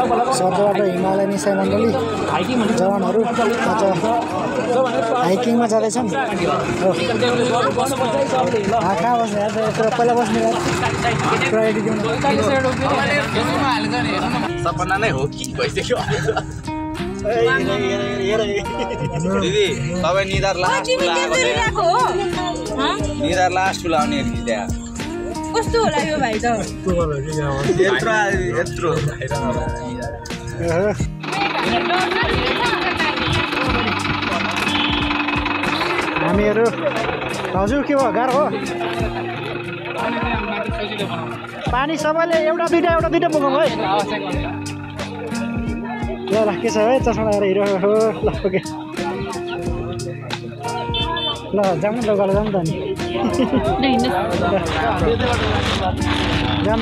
शब्दबाट हिमालयन इसाई मण्डली जवानहरू आज हाइकिङमा जाँदैछन्। कहाँ बस्ने यार पहिला बस्ने प्रायोरिटी दिनु। सपना नै हो कि भइसक्यो। दिदी तपाईँ निधार लास्ट लाउने त्यहाँ कस्तो होला यो भाइ त यत्रो हामीहरू हजुर के भयो गाह्रो हो पानी सबैले एउटा दुइटा बोकाउँ है ल के छ है चस्मा लगाएर हिँड्यो हो ल ओके ल जाऊँ न गाडी जाऊँ त नि जाम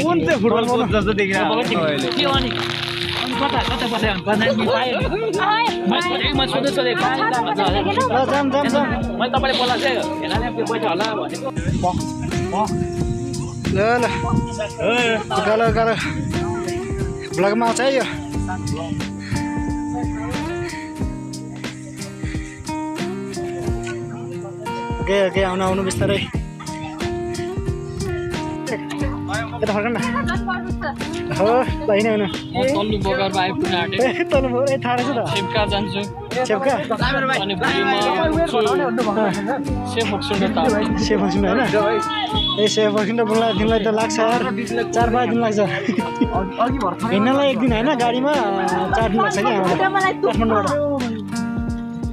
कुन चाहिँ फुटबल कोच जस्तो देखिरहेको ल ब्लगमा आउँछ है यो ओके आउनु बिस्तारै यता फर्क न हो ल हिँड्नु तल्लो बगरमा आइपुग्न आँटे तल्लो बगर थाहा रहेछ त सेपका जान्छु सेपका अनि भोलिमा सेफ बक्सुन्ड होइन ए सेफ बक्सुन्ड बोल्दा तिमीलाई त लाग्छ यार 4-5 दिन लाग्छ हिँड्नलाई एक दिन होइन गाडीमा 4 दिन लाग्छ कि काठमाडौँबाट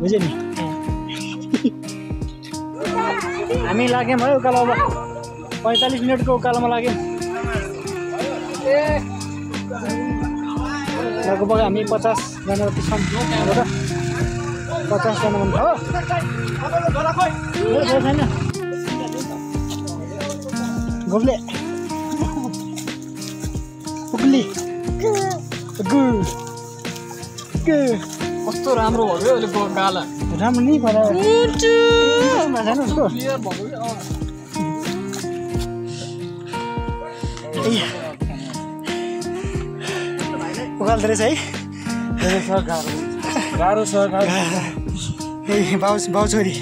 बुझ्यो नि हामी लाग्यौँ है उकालो अब 45 मिनटको उकालोमा लाग्यौँ लगभग हामी 50 जना जति छौँ 50 जना हो छैन गोब्ले उक्ली कस्तो राम्रो भयो अहिले गाला राम्रो नि भएर छैन उसको उकाल्दो रहेछ है गाह्रो छ ए बाउ छोरी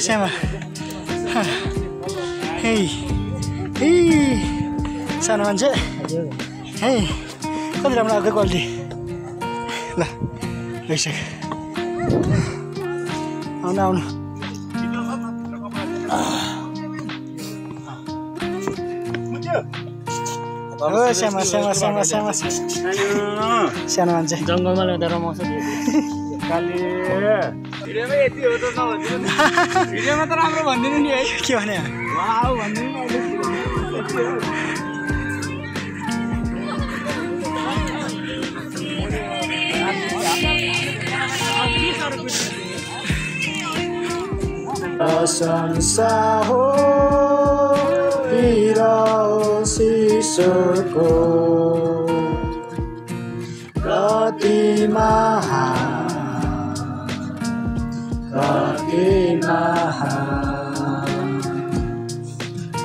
श्यामा हे सानो मान्छे है कति राम्रो आएको क्वालिटी ल भइसक्यो आउनु हो श्यामा सानो मान्छे जङ्गलमा ल्याउँदा रमाउँछ भिडियोमा त राम्रो भनिदिनु नि है के भने वाउ भनिदिनु प्रशंसा हो हिरोस् ईश्वरको कति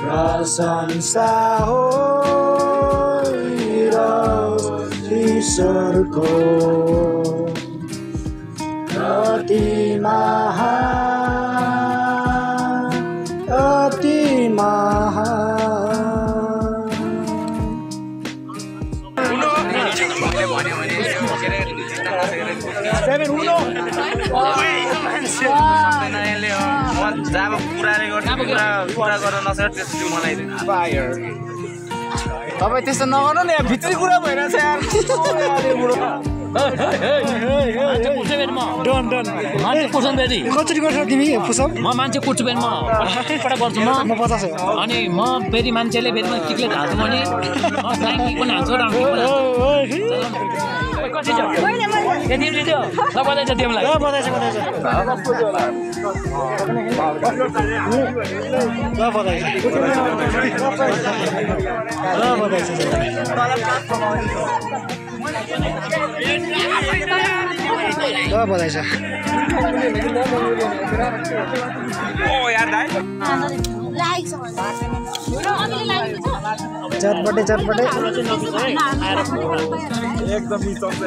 प्रशंसा हो हिरोस् ईश्वरको कति जब कुरा गर्न नसक्छ त्यसपछि मलाई तपाईँ त्यस्तो नगर्नु नि भित्री कुरा भइरहेछ यार कसरी गर्छौ तिमी पुसअप म मान्छे कुर्छु फेरि म गर्छु म 50 हो अनि म फेरि मान्छेले फेरि म किकले हाल्छु भने फ्लाइङ किक पनि हाल्छु राम्रो कति छ यति दियो ल बधाई छ तिमीलाई ल बधाई छ ओ यार दाइ लाइक छ चटपटे चटपटे एकदम मिचोक्छ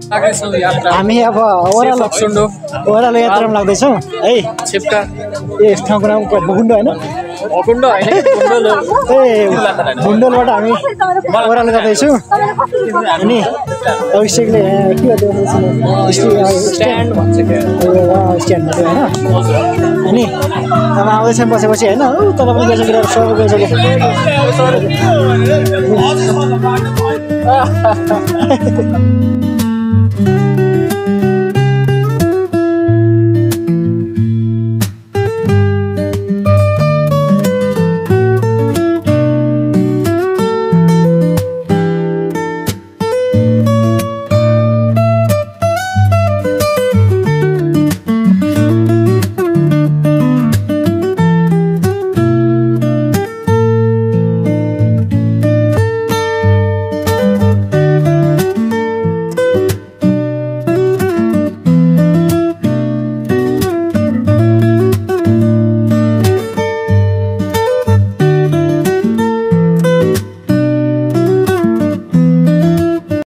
हामी अब ओह्रालो यात्रामा लाग्दैछौँ है छिप्का ए यस ठाउँको नाम भकुण्डो होइन अकुण्ड होइन ए भुन्डोलबाट हामी ओह्रालो जाँदैछु अनि अभिषेकले के स्ट्यान्ड भन्छ क्या स्ट्यान्ड होइन अनि अब आउँदैछन् बसेपछि होइन तल पनि गइसकेर सब गइसक्यो